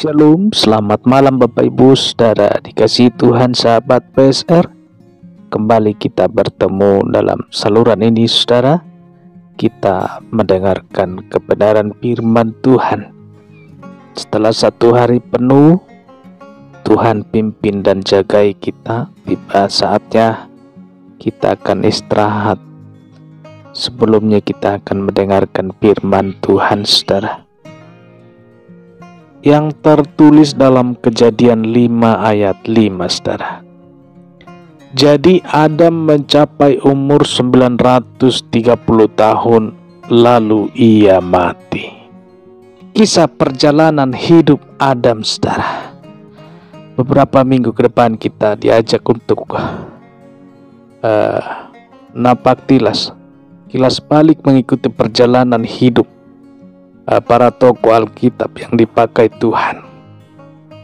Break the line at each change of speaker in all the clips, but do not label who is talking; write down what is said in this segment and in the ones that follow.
Shalom, selamat malam Bapak Ibu Saudara dikasihi Tuhan sahabat PSR. Kembali kita bertemu dalam saluran ini Saudara. Kita mendengarkan kebenaran firman Tuhan. Setelah satu hari penuh Tuhan pimpin dan jagai kita, tiba saatnya kita akan istirahat. Sebelumnya kita akan mendengarkan firman Tuhan Saudara, yang tertulis dalam Kejadian 5 ayat 5 Saudara. Jadi Adam mencapai umur 930 tahun lalu ia mati. Kisah perjalanan hidup Adam Saudara. Beberapa minggu ke depan kita diajak untuk napak kilas balik mengikuti perjalanan hidup para tokoh Alkitab yang dipakai Tuhan.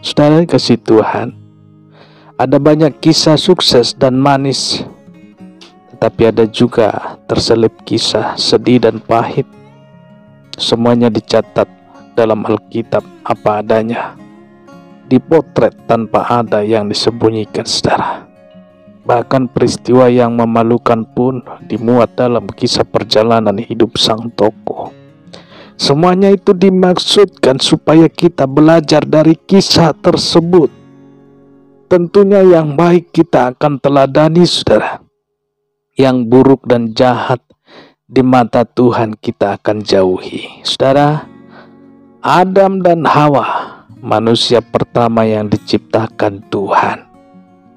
Saudara kasih Tuhan, ada banyak kisah sukses dan manis, tetapi ada juga terselip kisah sedih dan pahit. Semuanya dicatat dalam Alkitab apa adanya, dipotret tanpa ada yang disembunyikan Saudara. Bahkan peristiwa yang memalukan pun dimuat dalam kisah perjalanan hidup sang tokoh. Semuanya itu dimaksudkan supaya kita belajar dari kisah tersebut. Tentunya yang baik kita akan teladani Saudara. Yang buruk dan jahat di mata Tuhan kita akan jauhi. Saudara, Adam dan Hawa, manusia pertama yang diciptakan Tuhan.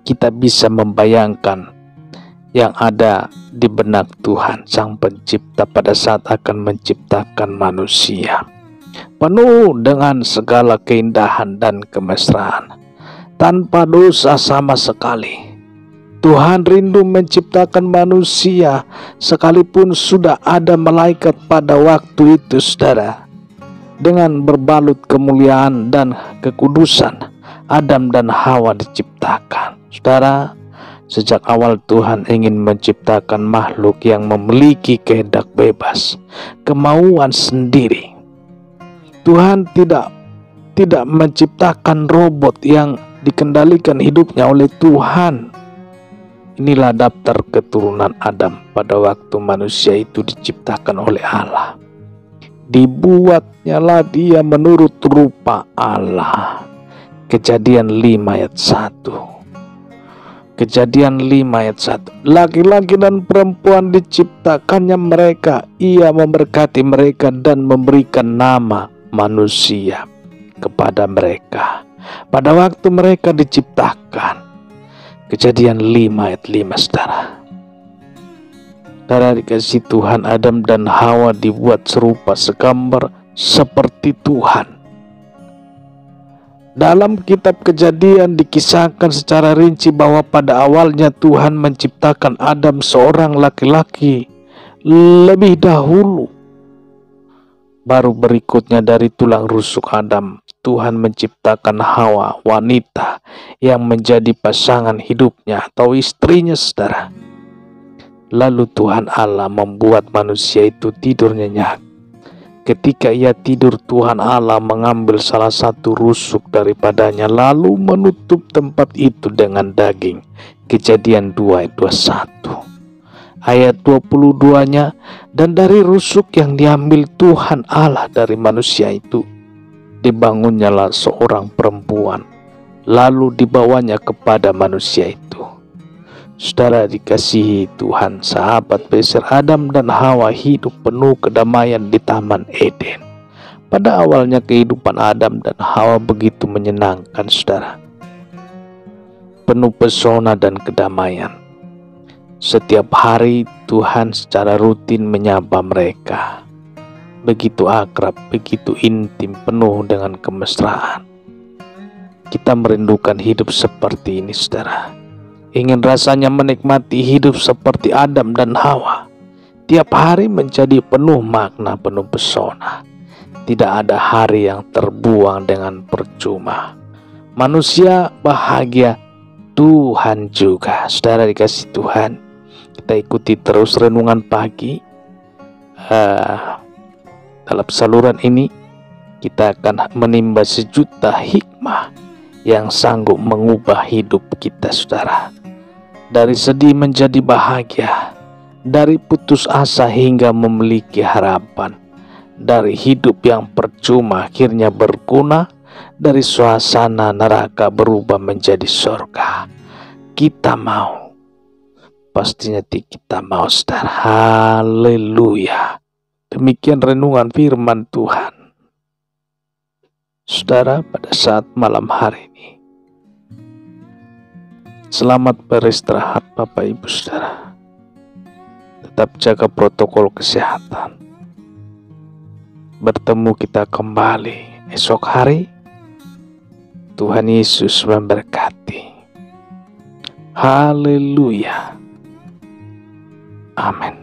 Kita bisa membayangkan yang ada di benak Tuhan Sang Pencipta pada saat akan menciptakan manusia, penuh dengan segala keindahan dan kemesraan, tanpa dosa sama sekali. Tuhan rindu menciptakan manusia, sekalipun sudah ada malaikat pada waktu itu Saudara. Dengan berbalut kemuliaan dan kekudusan, Adam dan Hawa diciptakan. Saudara, sejak awal Tuhan ingin menciptakan makhluk yang memiliki kehendak bebas, kemauan sendiri. Tuhan tidak menciptakan robot yang dikendalikan hidupnya oleh Tuhan. Inilah daftar keturunan Adam pada waktu manusia itu diciptakan oleh Allah. Dibuatnyalah dia menurut rupa Allah. Kejadian 5 ayat 1. Kejadian 5 ayat 1. Laki-laki dan perempuan diciptakannya mereka. Ia memberkati mereka dan memberikan nama manusia kepada mereka pada waktu mereka diciptakan. Kejadian 5 ayat 5 Saudara. Saudara dikasih Tuhan, Adam dan Hawa dibuat serupa segambar seperti Tuhan. Dalam kitab Kejadian dikisahkan secara rinci bahwa pada awalnya Tuhan menciptakan Adam seorang laki-laki lebih dahulu. Baru berikutnya dari tulang rusuk Adam, Tuhan menciptakan Hawa, wanita yang menjadi pasangan hidupnya atau istrinya Saudara. Lalu Tuhan Allah membuat manusia itu tidur nyenyak. Ketika ia tidur, Tuhan Allah mengambil salah satu rusuk daripadanya lalu menutup tempat itu dengan daging. Kejadian 2 ayat 21. Ayat 22-nya, dan dari rusuk yang diambil Tuhan Allah dari manusia itu, dibangunnyalah seorang perempuan, lalu dibawanya kepada manusia itu. Saudara dikasihi Tuhan, sahabat PSR, Adam dan Hawa hidup penuh kedamaian di Taman Eden. Pada awalnya kehidupan Adam dan Hawa begitu menyenangkan Saudara, penuh pesona dan kedamaian. Setiap hari Tuhan secara rutin menyapa mereka. Begitu akrab, begitu intim, penuh dengan kemesraan. Kita merindukan hidup seperti ini Saudara. Ingin rasanya menikmati hidup seperti Adam dan Hawa. Tiap hari menjadi penuh makna, penuh pesona. Tidak ada hari yang terbuang dengan percuma. Manusia bahagia, Tuhan juga. Saudara dikasih Tuhan, kita ikuti terus renungan pagi dalam saluran ini. kita akan menimba sejuta hikmah yang sanggup mengubah hidup kita, saudara. Dari sedih menjadi bahagia, dari putus asa hingga memiliki harapan, dari hidup yang percuma akhirnya berguna, dari suasana neraka berubah menjadi surga. Kita mau, pastinya kita mau, saudara. Haleluya. Demikian renungan firman Tuhan, saudara, pada saat malam hari ini. Selamat beristirahat Bapak Ibu saudara. Tetap jaga protokol kesehatan. Bertemu kita kembali esok hari. Tuhan Yesus memberkati. Haleluya. Amin.